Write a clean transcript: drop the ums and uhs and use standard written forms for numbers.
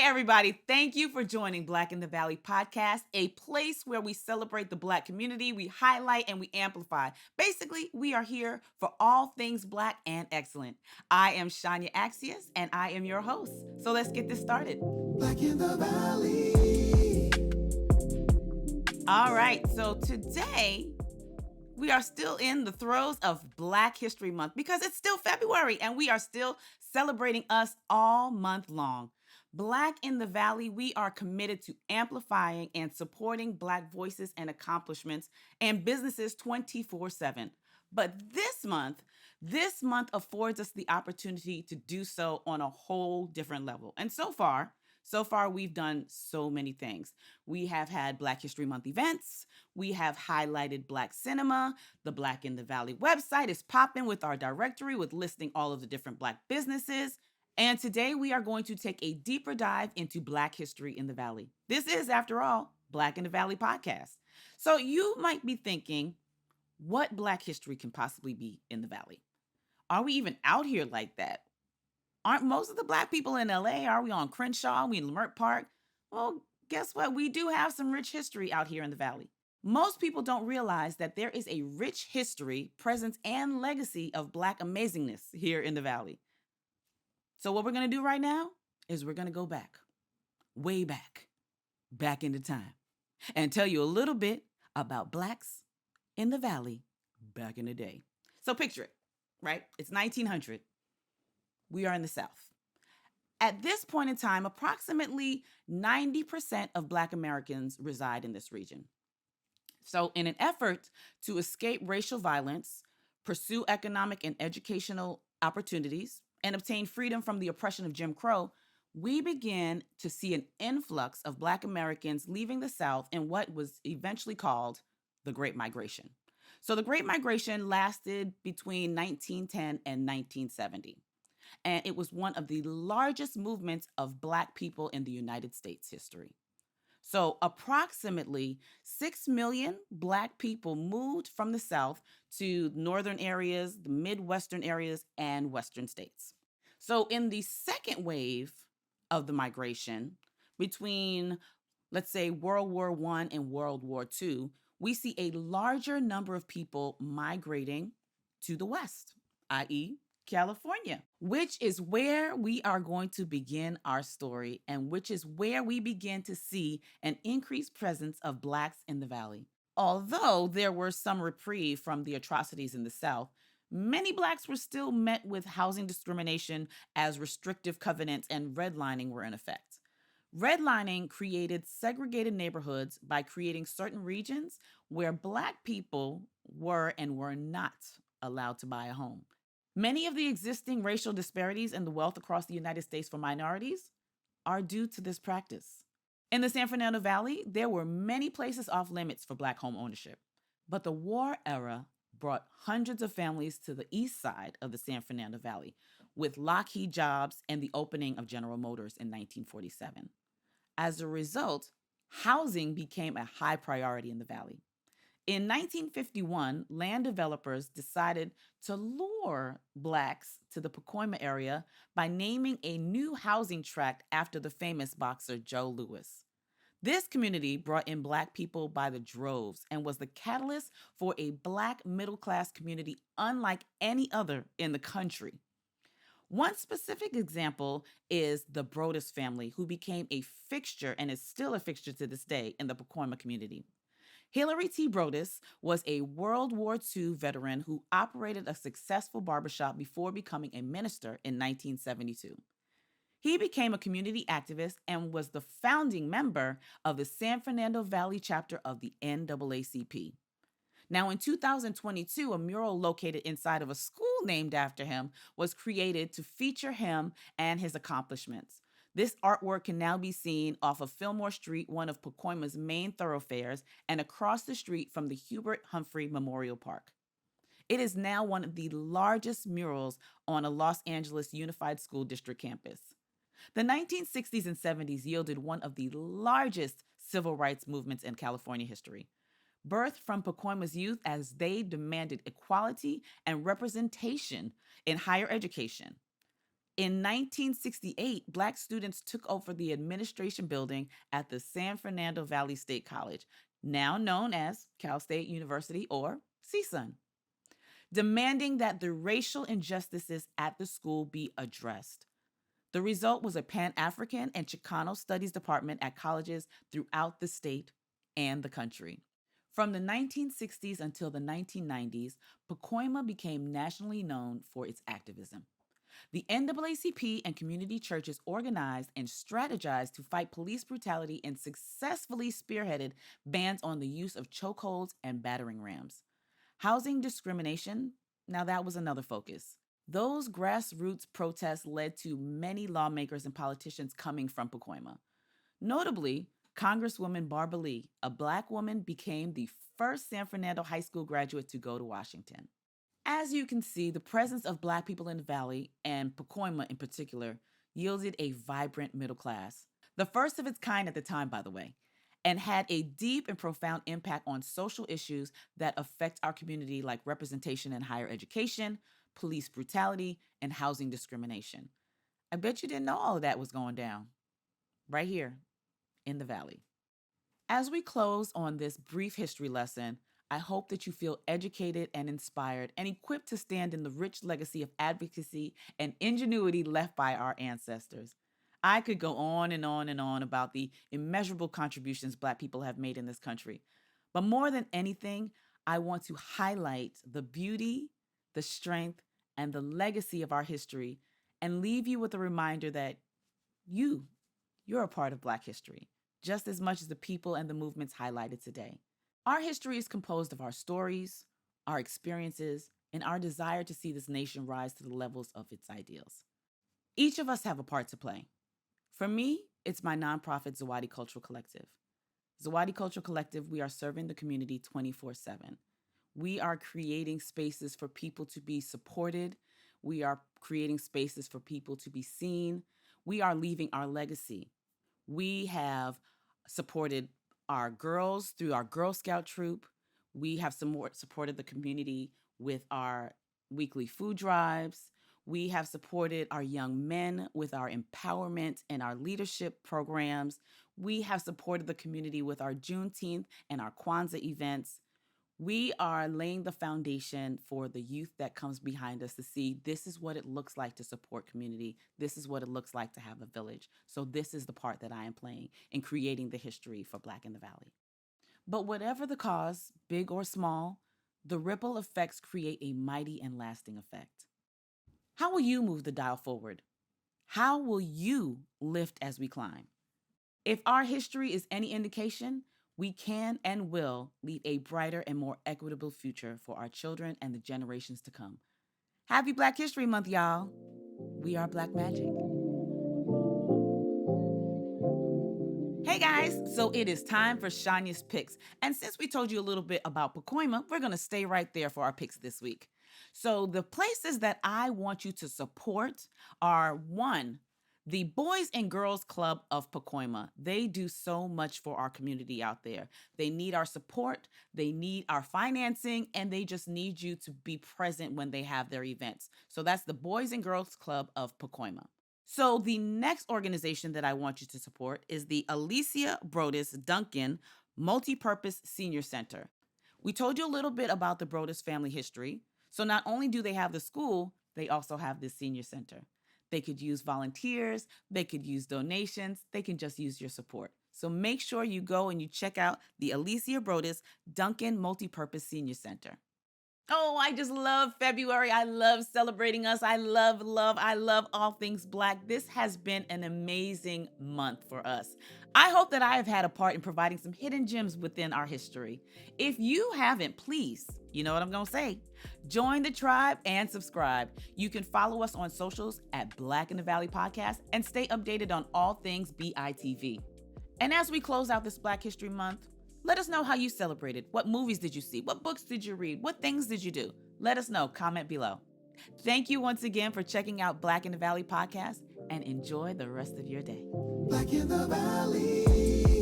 everybody. Thank you for joining Black in the Valley podcast, a place where we celebrate the Black community, we highlight and we amplify. Basically, we are here for all things Black and excellent. I am Shania Axius, and I am your host. So let's get this started. Black in the Valley. All right, so today we are still in the throes of Black History Month because it's still February and we are still celebrating us all month long. Black in the Valley, we are committed to amplifying and supporting Black voices and accomplishments and businesses 24/7. But this month affords us the opportunity to do so on a whole different level. And so far, we've done so many things. We have had Black History Month events. We have highlighted Black cinema. The Black in the Valley website is popping with our directory with listing all of the different Black businesses. And today we are going to take a deeper dive into Black history in the Valley. This is, after all, Black in the Valley podcast. So you might be thinking, what Black history can possibly be in the Valley? Are we even out here like that? Aren't most of the Black people in LA? Are we on Crenshaw? Are we in Leimert Park? Well, guess what? We do have some rich history out here in the Valley. Most people don't realize that there is a rich history, presence, and legacy of Black amazingness here in the Valley. So what we're going to do right now is we're going to go back, way back into time, and tell you a little bit about Blacks in the Valley back in the day. So picture it, right? It's 1900. We are in the South. At this point in time, approximately 90% of Black Americans reside in this region. So in an effort to escape racial violence, pursue economic and educational opportunities, and obtain freedom from the oppression of Jim Crow, we began to see an influx of Black Americans leaving the South in what was eventually called the Great Migration. So the Great Migration lasted between 1910 and 1970. And it was one of the largest movements of Black people in the United States history. So approximately 6 million Black people moved from the South to northern areas, the Midwestern areas, and Western states. So in the second wave of the migration, between, let's say, World War I and World War II, we see a larger number of people migrating to the West, i.e., California, which is where we are going to begin our story and which is where we begin to see an increased presence of Blacks in the Valley. Although there were some reprieve from the atrocities in the South, many Blacks were still met with housing discrimination as restrictive covenants and redlining were in effect. Redlining created segregated neighborhoods by creating certain regions where Black people were and were not allowed to buy a home. Many of the existing racial disparities in the wealth across the United States for minorities are due to this practice. In the San Fernando Valley, there were many places off limits for Black home ownership, but the war era brought hundreds of families to the east side of the San Fernando Valley with Lockheed jobs and the opening of General Motors in 1947. As a result, housing became a high priority in the valley. In 1951, land developers decided to lure Blacks to the Pacoima area by naming a new housing tract after the famous boxer Joe Louis. This community brought in Black people by the droves and was the catalyst for a Black middle-class community unlike any other in the country. One specific example is the Brodus family, who became a fixture and is still a fixture to this day in the Pacoima community. Hillary T. Brodus was a World War II veteran who operated a successful barbershop before becoming a minister in 1972. He became a community activist and was the founding member of the San Fernando Valley chapter of the NAACP. Now, in 2022, a mural located inside of a school named after him was created to feature him and his accomplishments. This artwork can now be seen off of Fillmore Street, one of Pacoima's main thoroughfares, and across the street from the Hubert Humphrey Memorial Park. It is now one of the largest murals on a Los Angeles Unified School District campus. The 1960s and 70s yielded one of the largest civil rights movements in California history, birthed from Pacoima's youth as they demanded equality and representation in higher education. In 1968, Black students took over the administration building at the San Fernando Valley State College, now known as Cal State University or CSUN, demanding that the racial injustices at the school be addressed. The result was a Pan-African and Chicano studies department at colleges throughout the state and the country. From the 1960s until the 1990s, Pacoima became nationally known for its activism. The NAACP and community churches organized and strategized to fight police brutality and successfully spearheaded bans on the use of chokeholds and battering rams. Housing discrimination, now that was another focus. Those grassroots protests led to many lawmakers and politicians coming from Pacoima. Notably, Congresswoman Barbara Lee, a Black woman, became the first San Fernando High School graduate to go to Washington. As you can see, the presence of Black people in the Valley, and Pacoima in particular, yielded a vibrant middle class, the first of its kind at the time, by the way, and had a deep and profound impact on social issues that affect our community, like representation in higher education, police brutality, and housing discrimination. I bet you didn't know all of that was going down right here in the Valley. As we close on this brief history lesson, I hope that you feel educated and inspired and equipped to stand in the rich legacy of advocacy and ingenuity left by our ancestors. I could go on and on and on about the immeasurable contributions Black people have made in this country. But more than anything, I want to highlight the beauty, the strength, and the legacy of our history and leave you with a reminder that you're a part of Black history, just as much as the people and the movements highlighted today. Our history is composed of our stories, our experiences, and our desire to see this nation rise to the levels of its ideals. Each of us have a part to play. For me, it's my nonprofit Zawadi Cultural Collective. Zawadi Cultural Collective, we are serving the community 24/7. We are creating spaces for people to be supported. We are creating spaces for people to be seen. We are leaving our legacy. We have supported our girls through our Girl Scout troop. We have supported the community with our weekly food drives. We have supported our young men with our empowerment and our leadership programs. We have supported the community with our Juneteenth and our Kwanzaa events. We are laying the foundation for the youth that comes behind us to see this is what it looks like to support community. This is what it looks like to have a village. So this is the part that I am playing in creating the history for Black in the Valley. But whatever the cause, big or small, the ripple effects create a mighty and lasting effect. How will you move the dial forward? How will you lift as we climb? If our history is any indication, we can and will lead a brighter and more equitable future for our children and the generations to come. Happy Black History Month, y'all. We are Black Magic. Hey guys, so it is time for Shanya's Picks. And since we told you a little bit about Pacoima, we're going to stay right there for our picks this week. So the places that I want you to support are, one, the Boys and Girls Club of Pacoima. They do so much for our community out there. They need our support, they need our financing, and they just need you to be present when they have their events. So that's the Boys and Girls Club of Pacoima. So the next organization that I want you to support is the Alicia Brodus Duncan Multipurpose Senior Center. We told you a little bit about the Brodus family history. So not only do they have the school, they also have this senior center. They could use volunteers, they could use donations, they can just use your support. So make sure you go and you check out the Alicia Brodus Duncan Multipurpose Senior Center. Oh, I just love February. I love celebrating us. I love all things Black. This has been an amazing month for us. I hope that I have had a part in providing some hidden gems within our history. If you haven't, please, you know what I'm going to say, join the tribe and subscribe. You can follow us on socials at Black in the Valley Podcast and stay updated on all things BITV. And as we close out this Black History Month, let us know how you celebrated. What movies did you see? What books did you read? What things did you do? Let us know. Comment below. Thank you once again for checking out Black in the Valley Podcast and enjoy the rest of your day. Black in the Valley.